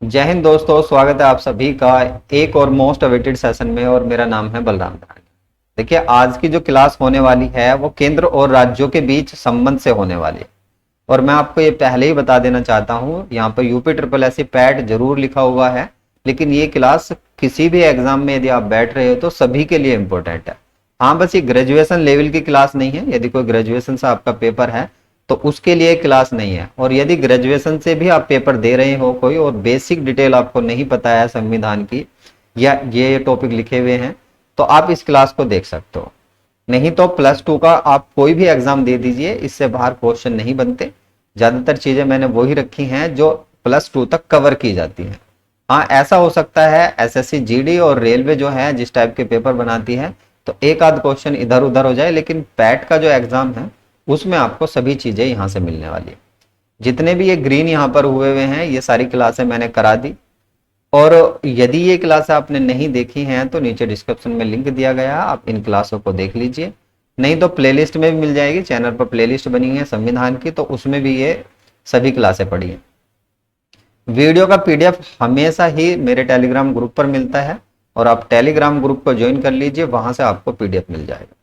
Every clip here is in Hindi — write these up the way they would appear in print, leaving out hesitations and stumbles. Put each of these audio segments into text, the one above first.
जय हिंद दोस्तों, स्वागत है आप सभी का एक और मोस्ट अवेटेड सेशन में। और मेरा नाम है बलराम धानी। देखिए, आज की जो क्लास होने वाली है वो केंद्र और राज्यों के बीच संबंध से होने वाली है। और मैं आपको ये पहले ही बता देना चाहता हूँ, यहाँ पर UP triple S C PET जरूर लिखा हुआ है, लेकिन ये क्लास किसी भी एग्जाम में यदि आप बैठ रहे हो तो सभी के लिए इंपॉर्टेंट है। हाँ, बस ये ग्रेजुएशन लेवल की क्लास नहीं है। यदि कोई ग्रेजुएशन से आपका पेपर है तो उसके लिए क्लास नहीं है। और यदि ग्रेजुएशन से भी आप पेपर दे रहे हो कोई और बेसिक डिटेल आपको नहीं पता है संविधान की, या ये टॉपिक लिखे हुए हैं, तो आप इस क्लास को देख सकते हो। नहीं तो प्लस टू का आप कोई भी एग्जाम दे दीजिए, इससे बाहर क्वेश्चन नहीं बनते। ज्यादातर चीजें मैंने वही रखी हैं जो प्लस टू तक कवर की जाती हैं। हाँ, ऐसा हो सकता है एसएससी जीडी और रेलवे जो है जिस टाइप के पेपर बनाती है तो एक आध क्वेश्चन इधर उधर हो जाए, लेकिन पैट का जो एग्जाम है उसमें आपको सभी चीजें यहाँ से मिलने वाली है। जितने भी ये ग्रीन यहाँ पर हुए हुए हैं ये सारी क्लासें मैंने करा दी। और यदि ये क्लास आपने नहीं देखी हैं तो नीचे डिस्क्रिप्शन में लिंक दिया गया है, आप इन क्लासों को देख लीजिए। नहीं तो प्लेलिस्ट में भी मिल जाएगी, चैनल पर प्लेलिस्ट बनी है संविधान की, तो उसमें भी ये सभी क्लासें पढ़ी हैं। वीडियो का पीडीएफ हमेशा ही मेरे टेलीग्राम ग्रुप पर मिलता है और आप टेलीग्राम ग्रुप को ज्वाइन कर लीजिए, वहां से आपको पीडीएफ मिल जाएगा।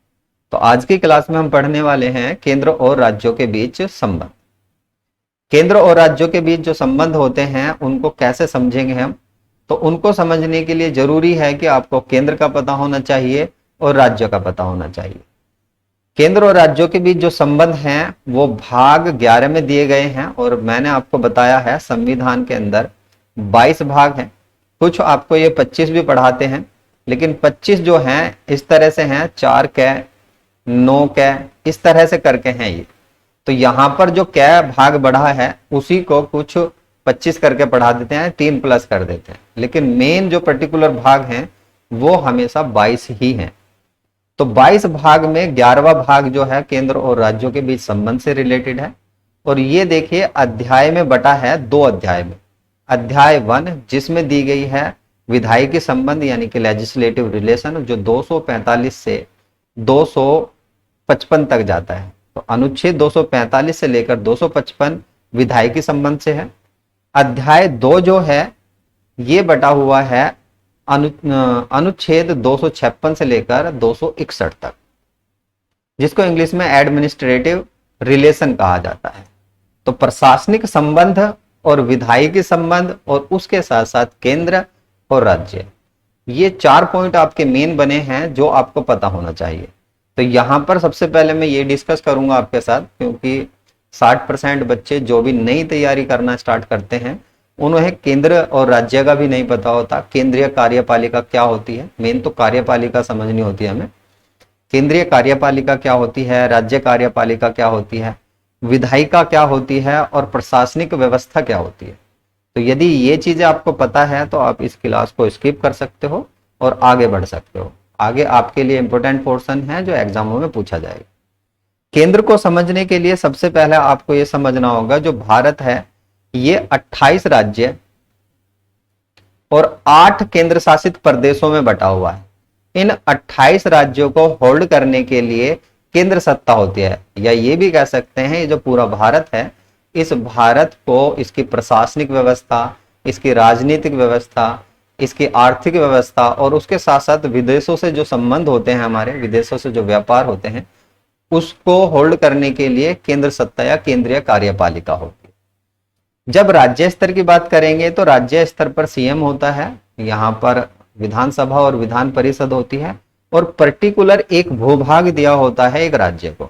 तो आज की क्लास में हम पढ़ने वाले हैं केंद्र और राज्यों के बीच संबंध। केंद्र और राज्यों के बीच जो संबंध होते हैं उनको कैसे समझेंगे हम, तो उनको समझने के लिए जरूरी है कि आपको केंद्र का पता होना चाहिए और राज्य का पता होना चाहिए। केंद्र और राज्यों के बीच जो संबंध हैं वो भाग 11 में दिए गए हैं और मैंने आपको बताया है संविधान के अंदर 22 भाग हैं। कुछ आपको ये 25 भी पढ़ाते हैं, लेकिन 25 जो हैं इस तरह से हैं, 4 कै 9 कै इस तरह से करके हैं ये। तो यहां पर जो कै भाग बढ़ा है उसी को कुछ 25 करके पढ़ा देते हैं, 3 प्लस कर देते हैं, लेकिन मेन जो पर्टिकुलर भाग हैं वो हमेशा 22 ही हैं। तो 22 भाग में 11वां भाग जो है केंद्र और राज्यों के बीच संबंध से रिलेटेड है। और ये देखिए अध्याय में बटा है 2 अध्याय में। अध्याय 1 जिसमें दी गई है विधायिकी संबंध यानी कि लेजिस्लेटिव रिलेशन, जो 245 से 255 तक जाता है। तो अनुच्छेद 245 से लेकर 255 विधायिकी संबंध से है। अध्याय 2 जो है ये बटा हुआ है अनुच्छेद 256 से लेकर 261 तक, जिसको इंग्लिश में एडमिनिस्ट्रेटिव रिलेशन कहा जाता है। तो प्रशासनिक संबंध और विधायिकी संबंध और उसके साथ साथ केंद्र और राज्य, ये 4 पॉइंट आपके मेन बने हैं जो आपको पता होना चाहिए। तो यहां पर सबसे पहले मैं ये डिस्कस करूंगा आपके साथ, क्योंकि 60% बच्चे जो भी नई तैयारी करना स्टार्ट करते हैं उन्हें केंद्र और राज्य का भी नहीं पता होता। केंद्रीय कार्यपालिका क्या होती है, मेन तो कार्यपालिका समझनी होती है हमें। केंद्रीय कार्यपालिका क्या होती है, राज्य कार्यपालिका क्या होती है, विधायिका क्या होती है और प्रशासनिक व्यवस्था क्या होती है। तो यदि ये चीजें आपको पता है तो आप इस क्लास को स्किप कर सकते हो और आगे बढ़ सकते हो। आगे आपके लिए इंपॉर्टेंट पोर्शन है जो एग्जामों में पूछा जाएगा। केंद्र को समझने के लिए सबसे पहले आपको यह समझना होगा जो भारत है ये 28 राज्य और 8 केंद्र शासित प्रदेशों में बटा हुआ है। इन 28 राज्यों को होल्ड करने के लिए केंद्र सत्ता होती है, या ये भी कह सकते हैं ये जो पूरा भारत है इस भारत को इसकी प्रशासनिक व्यवस्था, इसकी राजनीतिक व्यवस्था, इसकी आर्थिक व्यवस्था और उसके साथ साथ विदेशों से जो संबंध होते हैं, हमारे विदेशों से जो व्यापार होते हैं, उसको होल्ड करने के लिए केंद्र सत्ता या केंद्रीय कार्यपालिका होगी। जब राज्य स्तर की बात करेंगे तो राज्य स्तर पर सीएम होता है, यहाँ पर विधानसभा और विधान परिषद होती है और पर्टिकुलर एक भूभाग दिया होता है एक राज्य को।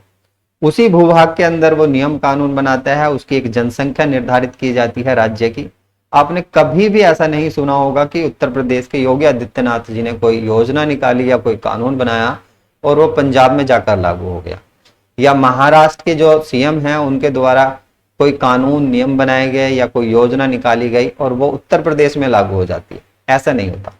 उसी भूभाग के अंदर वो नियम कानून बनाता है, उसकी एक जनसंख्या निर्धारित की जाती है राज्य की। आपने कभी भी ऐसा नहीं सुना होगा कि उत्तर प्रदेश के योगी आदित्यनाथ जी ने कोई योजना निकाली या कोई कानून बनाया और वो पंजाब में जाकर लागू हो गया, या महाराष्ट्र के जो सीएम हैं उनके द्वारा कोई कानून नियम बनाए गए या कोई योजना निकाली गई और वो उत्तर प्रदेश में लागू हो जाती है। ऐसा नहीं होता।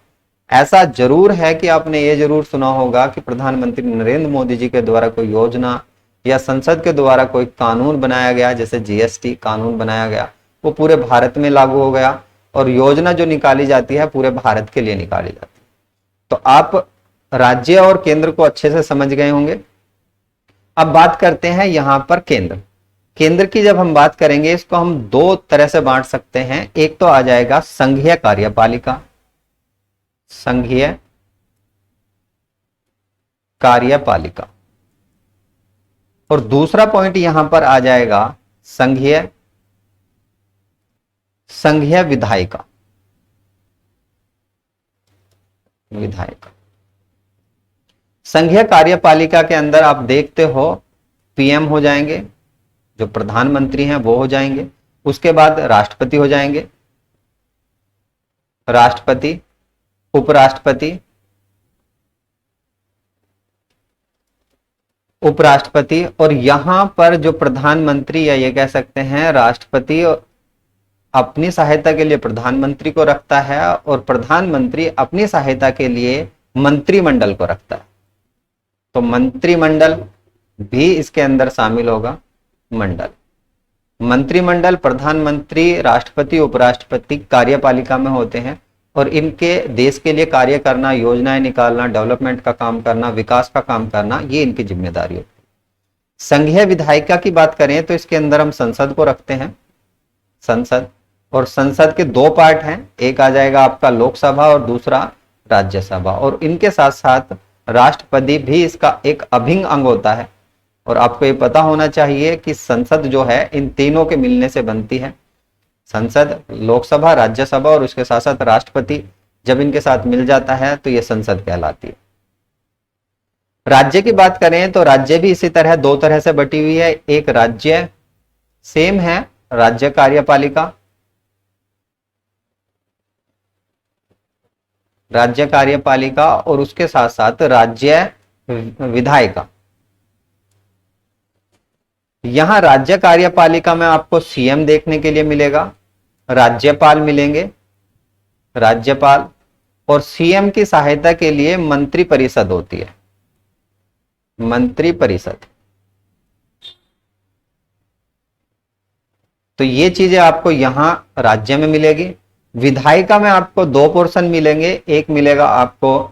ऐसा जरूर है कि आपने ये जरूर सुना होगा कि प्रधानमंत्री नरेंद्र मोदी जी के द्वारा कोई योजना या संसद के द्वारा कोई कानून बनाया गया, जैसे जीएसटी कानून बनाया गया, वो पूरे भारत में लागू हो गया और योजना जो निकाली जाती है पूरे भारत के लिए निकाली जाती है। तो आप राज्य और केंद्र को अच्छे से समझ गए होंगे। अब बात करते हैं यहां पर केंद्र। केंद्र की जब हम बात करेंगे इसको हम दो तरह से बांट सकते हैं। एक तो आ जाएगा संघीय कार्यपालिका, संघीय कार्यपालिका, और दूसरा पॉइंट यहां पर आ जाएगा संघीय संघीय विधायिका, विधायिका। संघीय कार्यपालिका के अंदर आप देखते हो पीएम हो जाएंगे, जो प्रधानमंत्री हैं वो हो जाएंगे, उसके बाद राष्ट्रपति हो जाएंगे, राष्ट्रपति, उपराष्ट्रपति, उपराष्ट्रपति, और यहां पर जो प्रधानमंत्री या ये कह सकते हैं राष्ट्रपति अपनी सहायता के लिए प्रधानमंत्री को रखता है और प्रधानमंत्री अपनी सहायता के लिए मंत्रिमंडल को रखता है। तो मंत्रिमंडल भी इसके अंदर शामिल होगा। मंडल, मंत्रिमंडल, प्रधानमंत्री, राष्ट्रपति, उपराष्ट्रपति कार्यपालिका में होते हैं और इनके देश के लिए कार्य करना, योजनाएं निकालना, डेवलपमेंट का काम करना, विकास का काम करना, ये इनकी जिम्मेदारी होती है। संघीय विधायिका की बात करें तो इसके अंदर हम संसद को रखते हैं, संसद, और संसद के दो पार्ट हैं, एक आ जाएगा आपका लोकसभा और दूसरा राज्यसभा, और इनके साथ साथ राष्ट्रपति भी इसका एक अभिन्न अंग होता है। और आपको ये पता होना चाहिए कि संसद जो है इन तीनों के मिलने से बनती है। संसद, लोकसभा, राज्यसभा और उसके साथ साथ राष्ट्रपति जब इनके साथ मिल जाता है तो ये संसद कहलाती है। राज्य की बात करें तो राज्य भी इसी तरह दो तरह से बटी हुई है। एक राज्य सेम है, राज्य कार्यपालिका, राज्य कार्यपालिका, और उसके साथ साथ राज्य विधायिका। यहां राज्य कार्यपालिका में आपको सीएम देखने के लिए मिलेगा, राज्यपाल मिलेंगे, राज्यपाल, और सीएम की सहायता के लिए मंत्री परिषद होती है, मंत्री परिषद। तो ये चीजें आपको यहां राज्य में मिलेगी। विधायिका में आपको दो पोर्शन मिलेंगे, एक मिलेगा आपको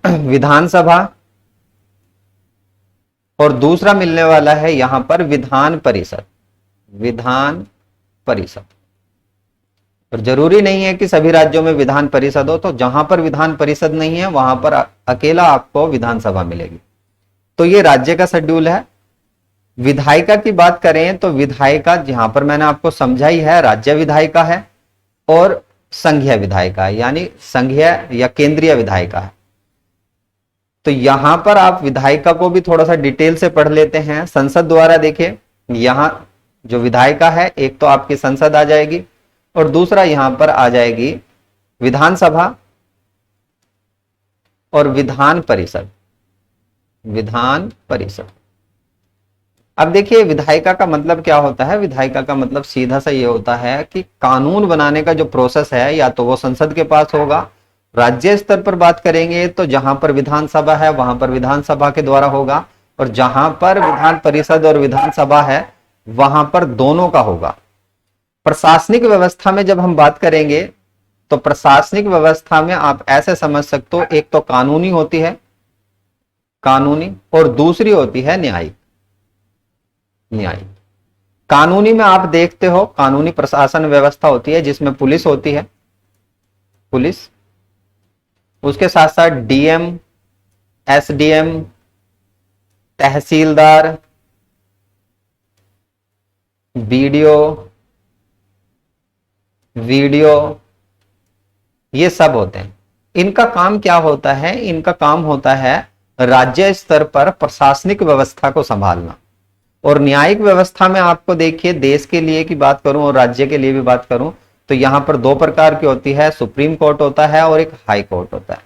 विधानसभा और दूसरा मिलने वाला है यहां पर विधान परिषद, विधान परिषद। और जरूरी नहीं है कि सभी राज्यों में विधान परिषद हो, तो जहां पर विधान परिषद नहीं है वहां पर अकेला आपको विधानसभा मिलेगी। तो ये राज्य का शेड्यूल है। विधायिका की बात करें तो विधायिका जहां पर मैंने आपको समझाई है राज्य विधायिका है और संघीय विधायिका है, यानी संघीय या केंद्रीय विधायिका है। तो यहां पर आप विधायिका को भी थोड़ा सा डिटेल से पढ़ लेते हैं। संसद द्वारा देखिए, यहां जो विधायिका है एक तो आपकी संसद आ जाएगी और दूसरा यहां पर आ जाएगी विधानसभा और विधान परिषद, विधान परिषद। अब देखिए विधायिका का मतलब क्या होता है। विधायिका का मतलब सीधा सा ये होता है कि कानून बनाने का जो प्रोसेस है या तो वो संसद के पास होगा, राज्य स्तर पर बात करेंगे तो जहां पर विधानसभा है वहां पर विधानसभा के द्वारा होगा, और जहां पर विधान परिषद और विधानसभा है वहां पर दोनों का होगा। प्रशासनिक व्यवस्था में जब हम बात करेंगे तो प्रशासनिक व्यवस्था में आप ऐसे समझ सकते हो, एक तो कानूनी होती है, कानूनी, और दूसरी होती है न्यायिक, न्यायिक। कानूनी में आप देखते हो कानूनी प्रशासन व्यवस्था होती है जिसमें पुलिस होती है, पुलिस, उसके साथ साथ डीएम, एसडीएम, तहसीलदार, बीडीओ, वीडियो, ये सब होते हैं। इनका काम क्या होता है? इनका काम होता है राज्य स्तर पर प्रशासनिक व्यवस्था को संभालना। और न्यायिक व्यवस्था में आपको देखिए, देश के लिए की बात करूं और राज्य के लिए भी बात करूं तो यहां पर दो प्रकार की होती है, सुप्रीम कोर्ट होता है और एक हाई कोर्ट होता है।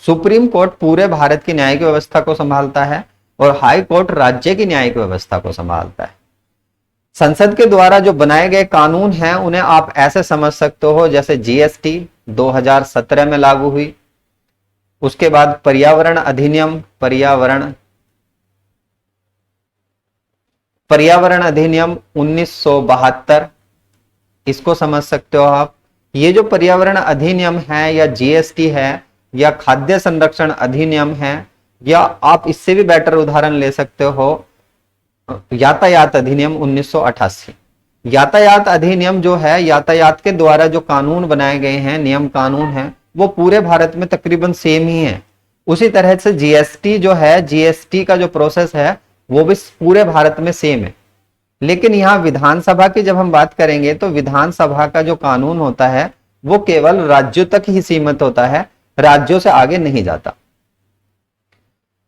सुप्रीम कोर्ट पूरे भारत की न्यायिक व्यवस्था को संभालता है और हाई कोर्ट राज्य की न्यायिक व्यवस्था को संभालता है। संसद के द्वारा जो बनाए गए कानून हैं उन्हें आप ऐसे समझ सकते हो जैसे जीएसटी 2017 में लागू हुई, उसके बाद पर्यावरण अधिनियम, पर्यावरण अधिनियम 1972, इसको समझ सकते हो आप। ये जो पर्यावरण अधिनियम है या जीएसटी है या खाद्य संरक्षण अधिनियम है, या आप इससे भी बेटर उदाहरण ले सकते हो यातायात अधिनियम 1988। यातायात अधिनियम जो है, यातायात के द्वारा जो कानून बनाए गए हैं, नियम कानून हैं, वो पूरे भारत में तकरीबन सेम ही है। उसी तरह से जीएसटी जो है, जीएसटी का जो प्रोसेस है वो भी पूरे भारत में सेम है। लेकिन यहां विधानसभा की जब हम बात करेंगे तो विधानसभा का जो कानून होता है वो केवल राज्यों तक ही सीमित होता है, राज्यों से आगे नहीं जाता।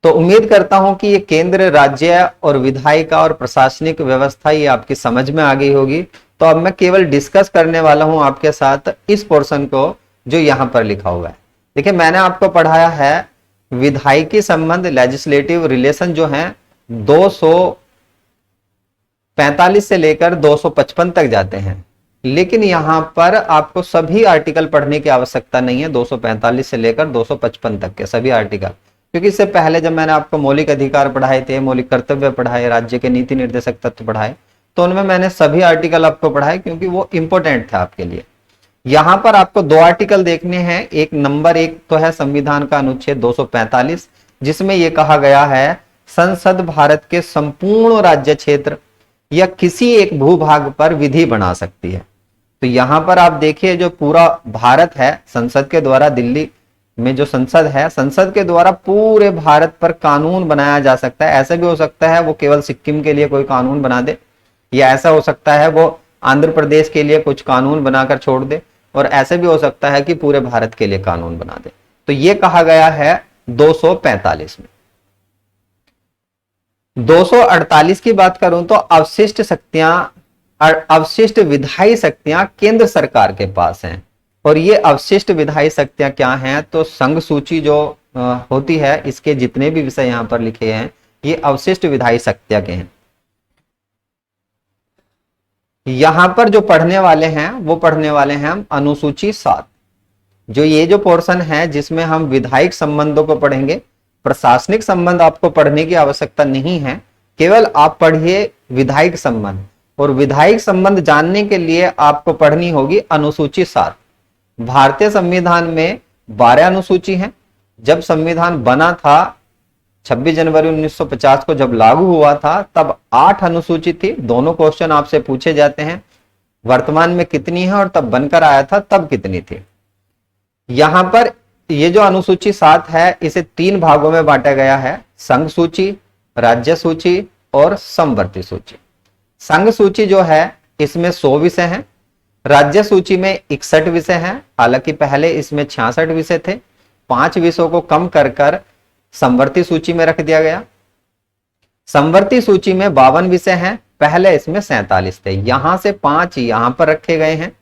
तो उम्मीद करता हूं कि ये केंद्र, राज्य और विधायिका और प्रशासनिक व्यवस्था ये आपकी समझ में आ गई होगी। तो अब मैं केवल डिस्कस करने वाला हूं आपके साथ इस पोर्शन को जो यहां पर लिखा हुआ है। देखिए, मैंने आपको पढ़ाया है विधायिकी संबंध, लेजिस्लेटिव रिलेशन जो है 245 से लेकर 255 तक जाते हैं। लेकिन यहां पर आपको सभी आर्टिकल पढ़ने की आवश्यकता नहीं है, 245 से लेकर 255 तक के सभी आर्टिकल, क्योंकि इससे पहले जब मैंने आपको मौलिक अधिकार पढ़ाए थे, मौलिक कर्तव्य पढ़ाए, राज्य के नीति निर्देशक तत्व पढ़ाए, तो उनमें मैंने सभी आर्टिकल आपको पढ़ाए क्योंकि वो इंपॉर्टेंट था आपके लिए। यहां पर आपको दो आर्टिकल देखने हैं। एक नंबर एक तो है संविधान का अनुच्छेद 245, जिसमें यह कहा गया है संसद भारत के संपूर्ण राज्य क्षेत्र या किसी एक भूभाग पर विधि बना सकती है। तो यहां पर आप देखिए, जो पूरा भारत है, संसद के द्वारा, दिल्ली में जो संसद है, संसद के द्वारा पूरे भारत पर कानून बनाया जा सकता है। ऐसा भी हो सकता है वो केवल सिक्किम के लिए कोई कानून बना दे, या ऐसा हो सकता है वो आंध्र प्रदेश के लिए कुछ कानून बनाकर छोड़ दे, और ऐसे भी हो सकता है कि पूरे भारत के लिए कानून बना दे। तो ये कहा गया है 245 में। 248 की बात करूं तो अवशिष्ट शक्तियां, अवशिष्ट विधायी शक्तियां केंद्र सरकार के पास हैं। और ये अवशिष्ट विधायी शक्तियां क्या हैं? तो संघ सूची जो होती है, इसके जितने भी विषय यहां पर लिखे हैं ये अवशिष्ट विधायी शक्तियां के हैं। यहां पर जो पढ़ने वाले हैं वो पढ़ने वाले हैं हम अनुसूची 7। जो ये जो पोर्शन है जिसमें हम विधायिक संबंधों को पढ़ेंगे, प्रशासनिक संबंध आपको पढ़ने की आवश्यकता नहीं है, केवल आप पढ़िए विधायिक संबंध। और विधायिक संबंध जानने के लिए आपको पढ़नी होगी अनुसूची 7। भारतीय संविधान में 12 अनुसूची हैं। जब संविधान बना था 26 जनवरी 1950 को जब लागू हुआ था, तब 8 अनुसूची थी। दोनों क्वेश्चन आपसे पूछे जाते हैं, वर्तमान में कितनी है और तब बनकर आया था तब कितनी थी। यहां पर ये जो अनुसूची 7 है इसे 3 भागों में बांटा गया है, संघ सूची, राज्य सूची और समवर्ती सूची। संघ सूची जो है इसमें 100 विषय हैं, राज्य सूची में 61 विषय हैं। हालांकि पहले इसमें 66 विषय थे, 5 विषयों को कम कर समवर्ती सूची में रख दिया गया। समवर्ती सूची में 52 विषय हैं, पहले इसमें 47 थे, यहां से 5 यहां पर रखे गए हैं।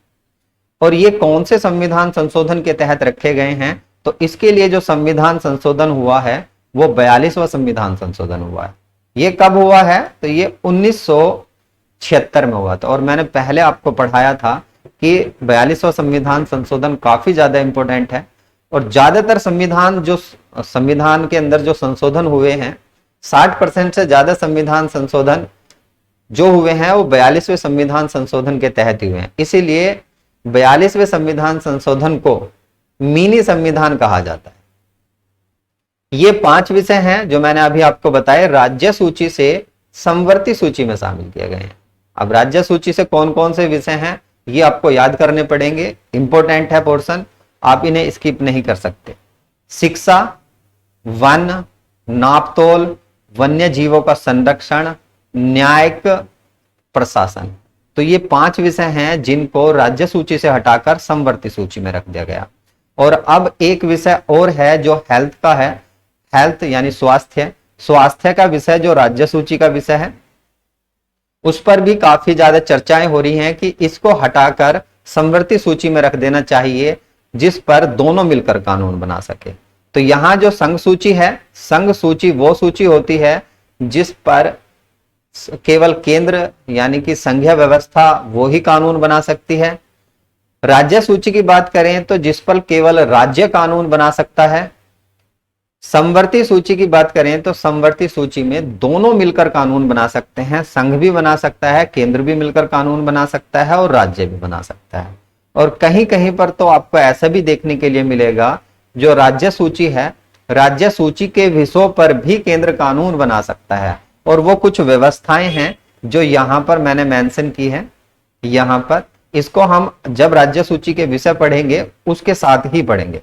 और ये कौन से संविधान संशोधन के तहत रखे गए हैं? तो इसके लिए जो संविधान संशोधन हुआ है वो 42वां संविधान संशोधन हुआ है। ये कब हुआ है? तो ये 1976 में हुआ था। और मैंने पहले आपको पढ़ाया था कि 42वां संविधान संशोधन काफी ज्यादा इंपॉर्टेंट है। और ज्यादातर संविधान के अंदर जो संशोधन हुए हैं, 60% से ज्यादा संविधान संशोधन जो हुए हैं वो 42वें संविधान संशोधन के तहत हुए हैं। इसीलिए 42वें संविधान संशोधन को मिनी संविधान कहा जाता है। ये 5 विषय हैं जो मैंने अभी आपको बताए, राज्य सूची से समवर्ती सूची में शामिल किए गए हैं। अब राज्य सूची से कौन कौन से विषय हैं ये आपको याद करने पड़ेंगे, इंपॉर्टेंट है पोर्शन, आप इन्हें स्किप नहीं कर सकते। शिक्षा, वन, नापतोल, वन्य जीवों का संरक्षण, न्यायिक प्रशासन। तो ये 5 विषय हैं जिनको राज्य सूची से हटाकर समवर्ती सूची में रख दिया गया। और अब एक विषय और है जो हेल्थ का है, हेल्थ यानी स्वास्थ्य। स्वास्थ्य का विषय जो राज्य सूची का विषय है, उस पर भी काफी ज्यादा चर्चाएं हो रही हैं कि इसको हटाकर समवर्ती सूची में रख देना चाहिए, जिस पर दोनों मिलकर कानून बना सके। तो यहां जो संघ सूची है, संघ सूची वो सूची होती है जिस पर केवल केंद्र यानी कि संघीय व्यवस्था वो ही कानून बना सकती है। राज्य सूची की बात करें तो जिस पर केवल राज्य कानून बना सकता है। समवर्ती सूची की बात करें तो समवर्ती सूची में दोनों मिलकर कानून बना सकते हैं, संघ भी बना सकता है, केंद्र भी मिलकर कानून बना सकता है और राज्य भी बना सकता है। और कहीं कहीं पर तो आपको ऐसा भी देखने के लिए मिलेगा, जो राज्य सूची है, राज्य सूची के विषयों पर भी केंद्र कानून बना सकता है। और वो कुछ व्यवस्थाएं हैं जो यहां पर मैंने मेंशन की है। यहां पर इसको हम जब राज्य सूची के विषय पढ़ेंगे उसके साथ ही पढ़ेंगे।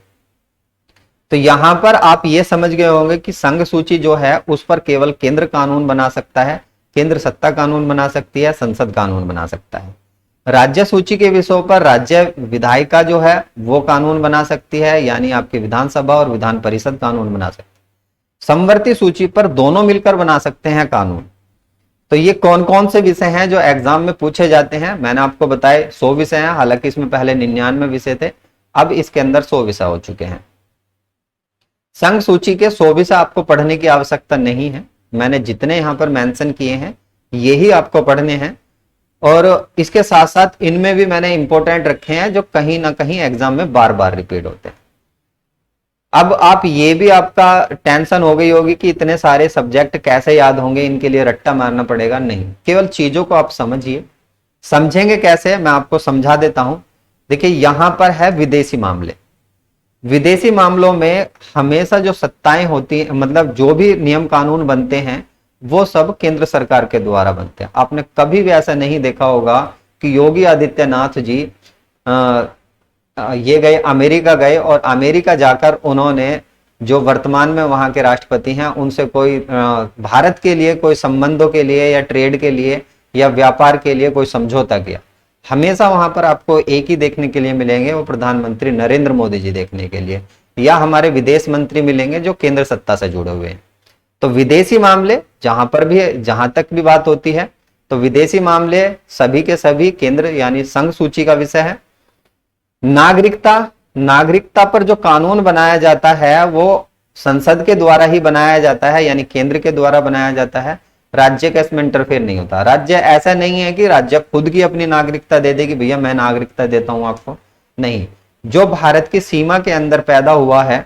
तो यहां पर आप ये समझ गए होंगे कि संघ सूची जो है उस पर केवल केंद्र कानून बना सकता है, केंद्र सत्ता कानून बना सकती है, संसद कानून बना सकता है। राज्य सूची के विषयों पर राज्य विधायिका जो है वो कानून बना सकती है, यानी आपकी विधानसभा और विधान परिषद कानून बना सकती है। समवर्ती सूची पर दोनों मिलकर बना सकते हैं कानून। तो ये कौन कौन से विषय हैं जो एग्जाम में पूछे जाते हैं? मैंने आपको बताए 100 विषय हैं, हालांकि इसमें पहले 99 विषय थे, अब इसके अंदर 100 विषय हो चुके हैं। संघ सूची के 100 विषय आपको पढ़ने की आवश्यकता नहीं है, मैंने जितने यहां पर मेंशन किए हैं यही आपको पढ़ने हैं। और इसके साथ साथ इनमें भी मैंने इंपॉर्टेंट रखे हैं जो कहीं ना कहीं एग्जाम में बार बार रिपीट होते हैं। अब आप ये भी आपका टेंशन हो गई होगी कि इतने सारे सब्जेक्ट कैसे याद होंगे, इनके लिए रट्टा मारना पड़ेगा। नहीं, केवल चीजों को आप समझिए। समझेंगे कैसे, मैं आपको समझा देता हूं। देखिए यहां पर है विदेशी मामले। विदेशी मामलों में हमेशा जो सत्ताएं होती हैं, मतलब जो भी नियम कानून बनते हैं वो सब केंद्र सरकार के द्वारा बनते हैं। आपने कभी भी ऐसा नहीं देखा होगा कि योगी आदित्यनाथ जी ये गए अमेरिका गए और अमेरिका जाकर उन्होंने जो वर्तमान में वहां के राष्ट्रपति हैं उनसे कोई भारत के लिए कोई संबंधों के लिए या ट्रेड के लिए या व्यापार के लिए कोई समझौता किया। हमेशा वहां पर आपको एक ही देखने के लिए मिलेंगे, वो प्रधानमंत्री नरेंद्र मोदी जी देखने के लिए, या हमारे विदेश मंत्री मिलेंगे जो केंद्र सत्ता से जुड़े हुए हैं। तो विदेशी मामले जहां पर भी जहां तक भी बात होती है तो विदेशी मामले सभी के सभी केंद्र यानी संघ सूची का विषय है। नागरिकता, नागरिकता पर जो कानून बनाया जाता है वो संसद के द्वारा ही बनाया जाता है, यानी केंद्र के द्वारा बनाया जाता है। राज्य का इसमें इंटरफेयर नहीं होता। राज्य ऐसा नहीं है कि राज्य खुद की अपनी नागरिकता दे दे कि भैया मैं नागरिकता देता हूं आपको, नहीं। जो भारत की सीमा के अंदर पैदा हुआ है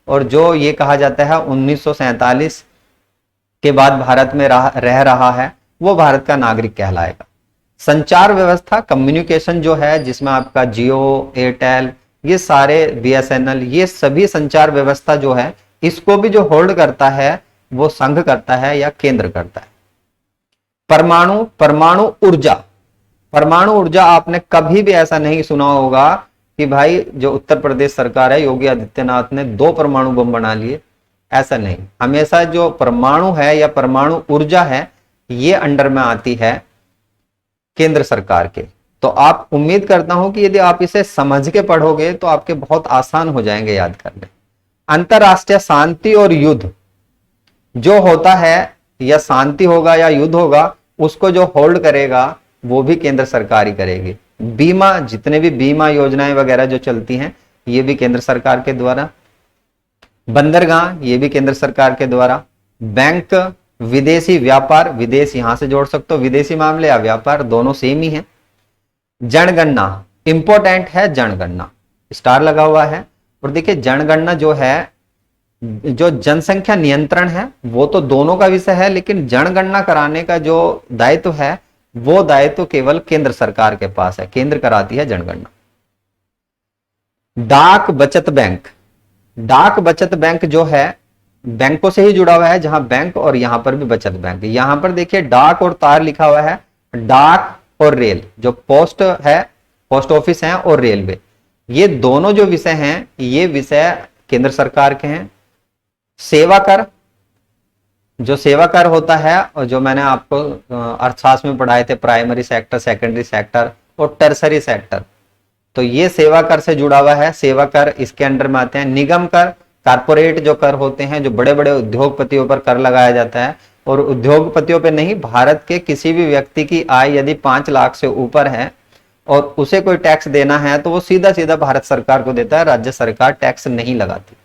और जो ये कहा जाता है 1947 के बाद भारत में रह रहा है वो भारत का नागरिक कहलाएगा। संचार व्यवस्था, कम्युनिकेशन जो है जिसमें आपका जियो, एयरटेल, ये सारे बीएसएनएल, ये सभी संचार व्यवस्था जो है इसको भी जो होल्ड करता है वो संघ करता है या केंद्र करता है। परमाणु, परमाणु ऊर्जा, परमाणु ऊर्जा आपने कभी भी ऐसा नहीं सुना होगा कि भाई जो उत्तर प्रदेश सरकार है योगी आदित्यनाथ ने 2 परमाणु बम बना लिए, ऐसा नहीं। हमेशा जो परमाणु है या परमाणु ऊर्जा है ये अंडर में आती है केंद्र सरकार के। तो आप उम्मीद करता हूं कि यदि आप इसे समझ के पढ़ोगे तो आपके बहुत आसान हो जाएंगे याद करने। अंतरराष्ट्रीय शांति और युद्ध जो होता है, या शांति होगा या युद्ध होगा, उसको जो होल्ड करेगा वो भी केंद्र सरकार ही करेगी। बीमा, जितने भी बीमा योजनाएं वगैरह जो चलती हैं ये भी केंद्र सरकार के द्वारा। बंदरगाह ये भी केंद्र सरकार के द्वारा। बैंक, विदेशी व्यापार, विदेश यहां से जोड़ सकते हो, विदेशी मामले या व्यापार दोनों सेम ही है। जनगणना इंपॉर्टेंट है, जनगणना स्टार लगा हुआ है। और देखिए जनगणना जो है, जो जनसंख्या नियंत्रण है वो तो दोनों का विषय है, लेकिन जनगणना कराने का जो दायित्व है वो दायित्व केवल केंद्र सरकार के पास है, केंद्र कराती है जनगणना। डाक बचत बैंक, डाक बचत बैंक जो है बैंकों से ही जुड़ा हुआ है, जहां बैंक और यहां पर भी बचत बैंक। यहां पर देखिए डाक और तार लिखा हुआ है। डाक और रेल, जो पोस्ट है, पोस्ट ऑफिस है, और रेलवे, ये दोनों जो विषय हैं ये विषय केंद्र सरकार के हैं। सेवा कर, जो सेवा कर होता है और जो मैंने आपको अर्थशास्त्र में पढ़ाए थे, प्राइमरी सेक्टर, सेकेंडरी सेक्टर और टर्सरी सेक्टर, तो ये सेवा कर से जुड़ा हुआ है। सेवा कर इसके अंडर में आते हैं। निगम कर, कारपोरेट जो कर होते हैं, जो बड़े बड़े उद्योगपतियों पर कर लगाया जाता है, और उद्योगपतियों पे नहीं, भारत के किसी भी व्यक्ति की आय यदि 5 लाख से ऊपर है और उसे कोई टैक्स देना है तो वो सीधा सीधा भारत सरकार को देता है, राज्य सरकार टैक्स नहीं लगाती,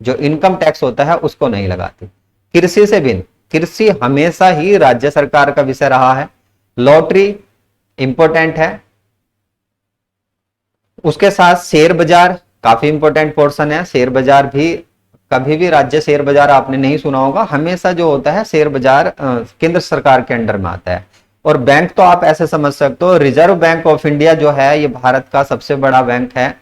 जो इनकम टैक्स होता है उसको नहीं लगाती। कृषि से भिन्न, कृषि हमेशा ही राज्य सरकार का विषय रहा है। लॉटरी इंपॉर्टेंट है। उसके साथ शेयर बाजार काफी इंपॉर्टेंट पोर्शन है। शेयर बाजार भी, कभी भी राज्य शेयर बाजार आपने नहीं सुना होगा, हमेशा जो होता है शेयर बाजार केंद्र सरकार के अंडर में आता है। और बैंक तो आप ऐसे समझ सकते हो, रिजर्व बैंक ऑफ इंडिया जो है ये भारत का सबसे बड़ा बैंक है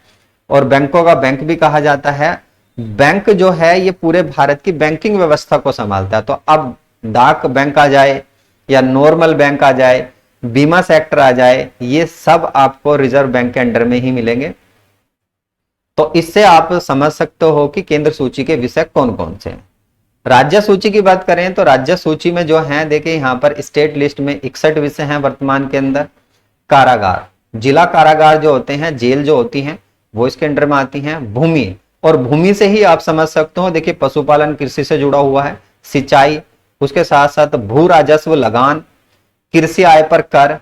और बैंकों का बैंक भी कहा जाता है। बैंक जो है ये पूरे भारत की बैंकिंग व्यवस्था को संभालता है। तो अब डाक बैंक आ जाए या नॉर्मल बैंक आ जाए, बीमा सेक्टर आ जाए, ये सब आपको रिजर्व बैंक के अंडर में ही मिलेंगे। तो इससे आप समझ सकते हो कि केंद्र सूची के विषय कौन कौन से हैं। राज्य सूची की बात करें तो राज्य सूची में जो है, देखिए यहां पर स्टेट लिस्ट में 61 विषय हैं वर्तमान के अंदर। कारागार, जिला कारागार जो होते हैं, जेल जो होती हैं, वो इसके अंडर में आती हैं। भूमि, और भूमि से ही आप समझ सकते हो, देखिए पशुपालन कृषि से जुड़ा हुआ है, सिंचाई, उसके साथ साथ भू राजस्व लगान, कृषि आय पर कर,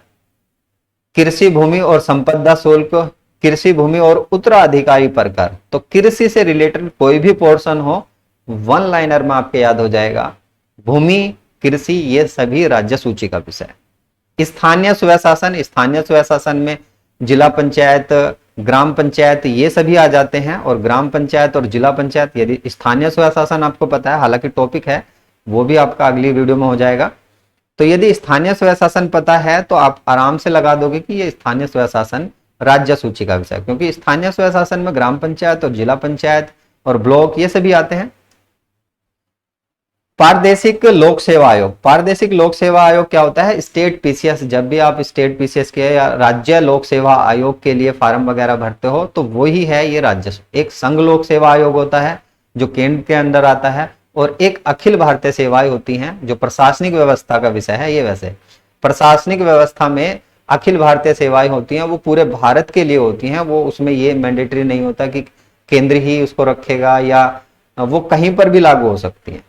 कृषि भूमि और संपदा शुल्क, कृषि भूमि और उत्तराधिकारी पर कर। तो कृषि से रिलेटेड कोई भी पोर्शन हो, वन लाइनर में आपके याद हो जाएगा। भूमि, कृषि, ये सभी राज्य सूची का विषय है। स्थानीय स्वशासन, स्थानीय स्वशासन में जिला पंचायत, ग्राम पंचायत, ये सभी आ जाते हैं। और ग्राम पंचायत और जिला पंचायत, यदि स्थानीय स्वशासन आपको पता है, हालांकि टॉपिक है वो भी आपका अगली वीडियो में हो जाएगा। तो यदि स्थानीय स्वशासन पता है तो आप आराम से लगा दोगे कि ये स्थानीय स्वशासन राज्य सूची का विषय, क्योंकि स्थानीय स्वशासन में ग्राम पंचायत और जिला पंचायत और ब्लॉक ये सभी आते हैं। पारदेशिक लोक सेवा आयोग, पारदेशिक लोक सेवा आयोग क्या होता है? स्टेट पीसीएस, जब भी आप स्टेट पीसीएस के या राज्य लोक सेवा आयोग के लिए फॉर्म वगैरह भरते हो तो वही है ये राज्य। एक संघ लोक सेवा आयोग होता है जो केंद्र के अंदर आता है, और एक अखिल भारतीय सेवाएं होती हैं जो प्रशासनिक व्यवस्था का विषय है। ये वैसे प्रशासनिक व्यवस्था में अखिल भारतीय सेवाएं होती हैं, वो पूरे भारत के लिए होती हैं। वो उसमें ये मैंडेटरी नहीं होता कि केंद्र ही उसको रखेगा, या वो कहीं पर भी लागू हो सकती है।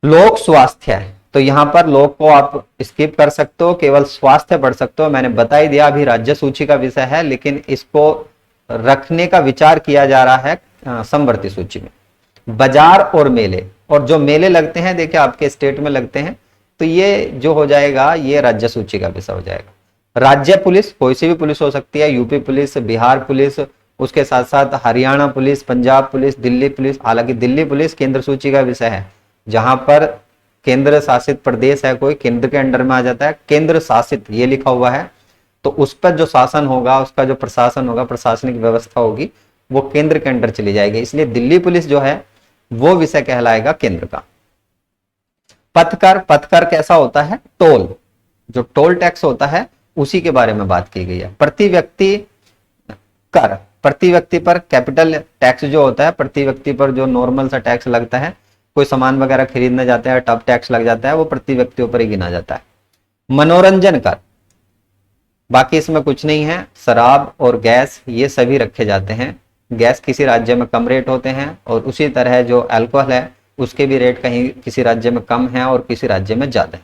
लोक स्वास्थ्य, तो यहां पर लोक को आप स्किप कर सकते हो, केवल स्वास्थ्य पढ़ सकते हो। मैंने बता ही दिया, अभी राज्य सूची का विषय है, लेकिन इसको रखने का विचार किया जा रहा है समवर्ती सूची में। बाजार और मेले, और जो मेले लगते हैं देखिए आपके स्टेट में लगते हैं, तो ये जो हो जाएगा ये राज्य सूची का विषय हो जाएगा। राज्य पुलिस, कोई सी भी पुलिस हो सकती है, यूपी पुलिस, बिहार पुलिस, उसके साथ साथ Haryana police, Punjab police, Delhi police. हालांकि दिल्ली पुलिस केंद्र सूची का विषय है, जहां पर केंद्र शासित प्रदेश है कोई, केंद्र के अंडर में आ जाता है, केंद्र शासित ये लिखा हुआ है, तो उस पर जो शासन होगा, उसका जो प्रशासन होगा, प्रशासनिक व्यवस्था होगी, वो केंद्र के अंडर चली जाएगी। इसलिए दिल्ली पुलिस जो है वो विषय कहलाएगा केंद्र का। पथकर, पथकर कैसा होता है? टोल, जो टोल टैक्स होता है उसी के बारे में बात की गई है। प्रति व्यक्ति कर, प्रति व्यक्ति पर कैपिटल टैक्स जो होता है, प्रति व्यक्ति पर जो नॉर्मल सा टैक्स लगता है, कोई सामान वगैरह खरीदने जाते हैं टब टैक्स लग जाता है, वो प्रति व्यक्तियों पर ही गिना जाता है। मनोरंजन कर, बाकी इसमें कुछ नहीं है। शराब और गैस ये सभी रखे जाते हैं। गैस किसी राज्य में कम रेट होते हैं, और उसी तरह जो अल्कोहल है उसके भी रेट कहीं किसी राज्य में कम है और किसी राज्य में ज्यादा है।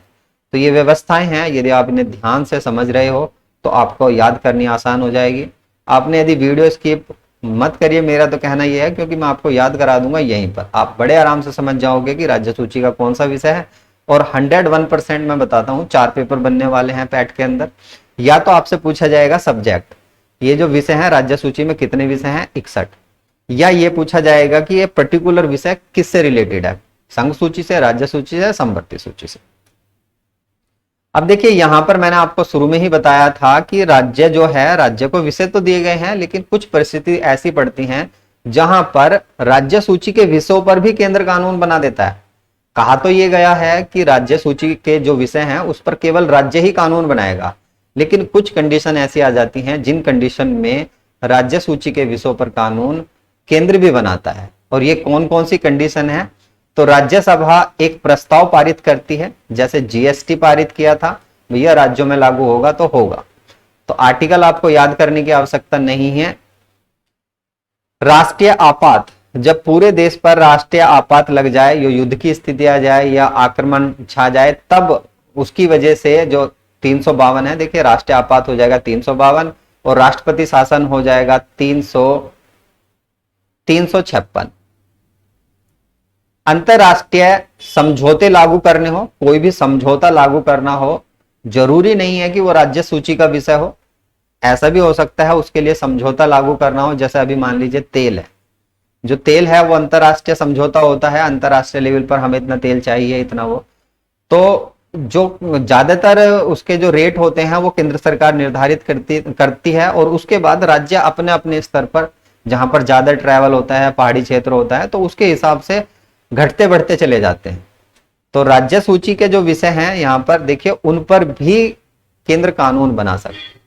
तो ये व्यवस्थाएं हैं, यदि आप इन्हें ध्यान से समझ रहे हो तो आपको याद करनी आसान हो जाएगी। आपने यदि वीडियो स्किप मत करिए, मेरा तो कहना यह है, क्योंकि मैं आपको याद करा दूंगा यहीं पर, आप बड़े आराम से समझ जाओगे कि राज्य सूची का कौन सा विषय है। और 101% मैं बताता हूँ, 4 पेपर बनने वाले हैं पैट के अंदर। या तो आपसे पूछा जाएगा सब्जेक्ट, ये जो विषय है राज्य सूची में कितने विषय हैं? 61। या ये पूछा जाएगा कि ये पर्टिकुलर विषय किससे रिलेटेड है, संघ सूची से, राज्य सूची से, समवर्ती सूची से। अब देखिए यहां पर मैंने आपको शुरू में ही बताया था कि राज्य जो है, राज्य को विषय तो दिए गए हैं, लेकिन कुछ परिस्थिति ऐसी पड़ती हैं जहां पर राज्य सूची के विषयों पर भी केंद्र कानून बना देता है। कहा तो ये गया है कि राज्य सूची के जो विषय हैं उस पर केवल राज्य ही कानून बनाएगा, लेकिन कुछ कंडीशन ऐसी आ जाती हैं जिन कंडीशन में राज्य सूची के विषयों पर कानून केंद्र भी बनाता है। और ये कौन कौन सी कंडीशन है? तो राज्यसभा एक प्रस्ताव पारित करती है, जैसे जीएसटी पारित किया था, भैया राज्यों में लागू होगा तो होगा। तो आर्टिकल आपको याद करने की आवश्यकता नहीं है। राष्ट्रीय आपात, जब पूरे देश पर राष्ट्रीय आपात लग जाए, यो युद्ध की स्थिति आ जाए या आक्रमण छा जाए, तब उसकी वजह से जो 352 है, देखिए राष्ट्रीय आपात हो जाएगा 352, और राष्ट्रपति शासन हो जाएगा 356। अंतरराष्ट्रीय समझौते लागू करने हो, कोई भी समझौता लागू करना हो, जरूरी नहीं है कि वो राज्य सूची का विषय हो, ऐसा भी हो सकता है उसके लिए समझौता लागू करना हो। जैसे अभी मान लीजिए तेल है, जो तेल है वो अंतरराष्ट्रीय समझौता होता है, अंतरराष्ट्रीय लेवल पर हमें इतना तेल चाहिए, इतना वो, तो जो ज्यादातर उसके जो रेट होते हैं वो केंद्र सरकार निर्धारित करती है, और उसके बाद राज्य अपने अपने स्तर पर, जहां पर ज्यादा ट्रैवल होता है, पहाड़ी क्षेत्र होता है, तो उसके हिसाब से घटते बढ़ते चले जाते हैं। तो राज्य सूची के जो विषय हैं यहां पर देखिए, उन पर भी केंद्र कानून बना सकते।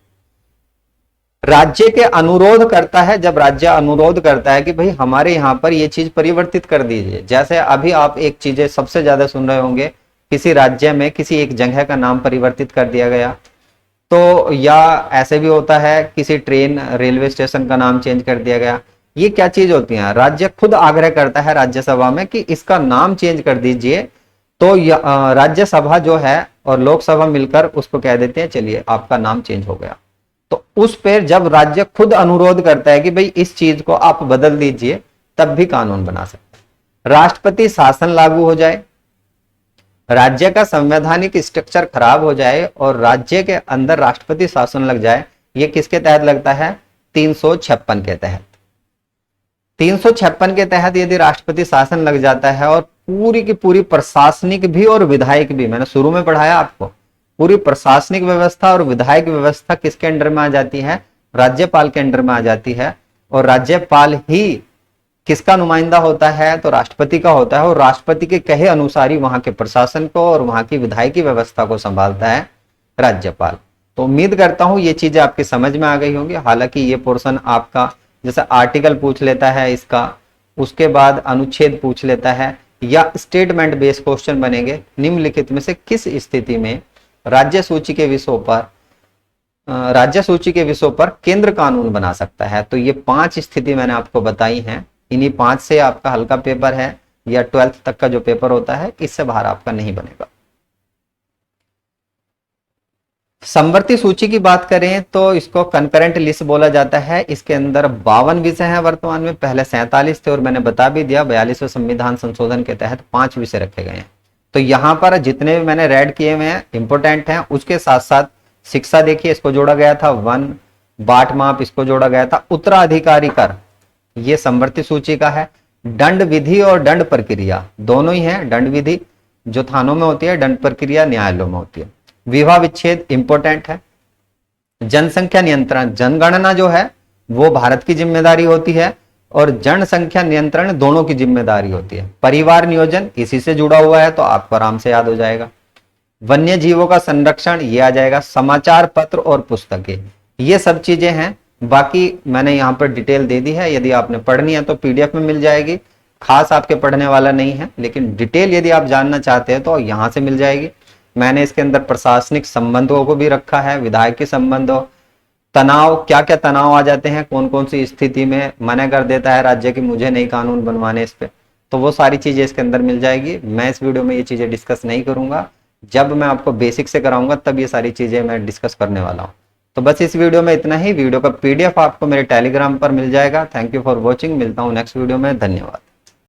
राज्य के अनुरोध करता है, जब राज्य अनुरोध करता है कि भाई हमारे यहां पर ये चीज परिवर्तित कर दीजिए, जैसे अभी आप एक चीजें सबसे ज्यादा सुन रहे होंगे, किसी राज्य में किसी एक जगह का नाम परिवर्तित कर दिया गया, तो या ऐसे भी होता है किसी ट्रेन रेलवे स्टेशन का नाम चेंज कर दिया गया। ये क्या चीज होती है, राज्य खुद आग्रह करता है राज्यसभा में कि इसका नाम चेंज कर दीजिए, तो राज्यसभा जो है और लोकसभा मिलकर उसको कह देते हैं चलिए आपका नाम चेंज हो गया। तो उस पर जब राज्य खुद अनुरोध करता है कि भाई इस चीज को आप बदल दीजिए, तब भी कानून बना सकते हैं। राष्ट्रपति शासन लागू हो जाए, राज्य का संवैधानिक स्ट्रक्चर खराब हो जाए और राज्य के अंदर राष्ट्रपति शासन लग जाए, ये किसके तहत लगता है, 356 के तहत। 356 के तहत यदि राष्ट्रपति शासन लग जाता है और पूरी की पूरी प्रशासनिक भी और विधायक भी, मैंने शुरू में पढ़ाया आपको, पूरी प्रशासनिक व्यवस्था और विधायक व्यवस्था किसके अंडर में आ जाती है, राज्यपाल के अंडर में आ जाती है। और राज्यपाल ही किसका नुमाइंदा होता है, तो राष्ट्रपति का होता है, और राष्ट्रपति के कहे अनुसार ही वहां के प्रशासन को और वहां की विधायकी व्यवस्था को संभालता है राज्यपाल। तो उम्मीद करता हूं ये चीजें आपकी समझ में आ गई होंगी। हालांकि ये पोर्शन आपका जैसे आर्टिकल पूछ लेता है इसका, उसके बाद अनुच्छेद पूछ लेता है, या स्टेटमेंट बेस्ड क्वेश्चन बनेंगे, निम्नलिखित में से किस स्थिति में राज्य सूची के विषयों पर केंद्र कानून बना सकता है। तो ये 5 स्थिति मैंने आपको बताई हैं। इन्हीं 5 से आपका हल्का पेपर है या 12th तक का जो पेपर होता है, इससे बाहर आपका नहीं बनेगा। समवर्ती सूची की बात करें तो इसको कंकरेंट लिस्ट बोला जाता है। इसके अंदर 52 विषय हैं वर्तमान में, पहले 47 थे और मैंने बता भी दिया 42वें संविधान संशोधन के तहत 5 विषय रखे गए हैं। तो यहाँ पर जितने भी मैंने रेड किए हुए हैं इंपोर्टेंट हैं, उसके साथ साथ शिक्षा देखिए, इसको जोड़ा गया था, वन बाट माप इसको जोड़ा गया था, उत्तराधिकारी कर ये समवर्ती सूची का है, दंड विधि और दंड प्रक्रिया दोनों ही है, दंड विधि जो थानों में होती है, दंड प्रक्रिया न्यायालयों में होती है, विवाह विच्छेद इंपोर्टेंट है, जनसंख्या नियंत्रण जनगणना जो है वो भारत की जिम्मेदारी होती है और जनसंख्या नियंत्रण दोनों की जिम्मेदारी होती है, परिवार नियोजन इसी से जुड़ा हुआ है तो आपको आराम से याद हो जाएगा, वन्य जीवों का संरक्षण ये आ जाएगा, समाचार पत्र और पुस्तकें ये सब चीजें हैं। बाकी मैंने यहाँ पर डिटेल दे दी है, यदि आपने पढ़नी है तो पीडीएफ में मिल जाएगी, खास आपके पढ़ने वाला नहीं है, लेकिन डिटेल यदि आप जानना चाहते हैं तो यहाँ से मिल जाएगी। मैंने इसके अंदर प्रशासनिक संबंधों को भी रखा है, विधायकी संबंधों, तनाव क्या क्या तनाव आ जाते हैं, कौन कौन सी स्थिति में मना कर देता है राज्य की मुझे नहीं कानून बनवाने इस पे, तो वो सारी चीजें इसके अंदर मिल जाएगी। मैं इस वीडियो में ये चीजें डिस्कस नहीं करूंगा, जब मैं आपको बेसिक से कराऊंगा तब ये सारी चीजें मैं डिस्कस करने वाला हूँ। तो बस इस वीडियो में इतना ही। वीडियो का पीडीएफ आपको मेरे टेलीग्राम पर मिल जाएगा। थैंक यू फॉर वॉचिंग, मिलता हूँ नेक्स्ट वीडियो में, धन्यवाद।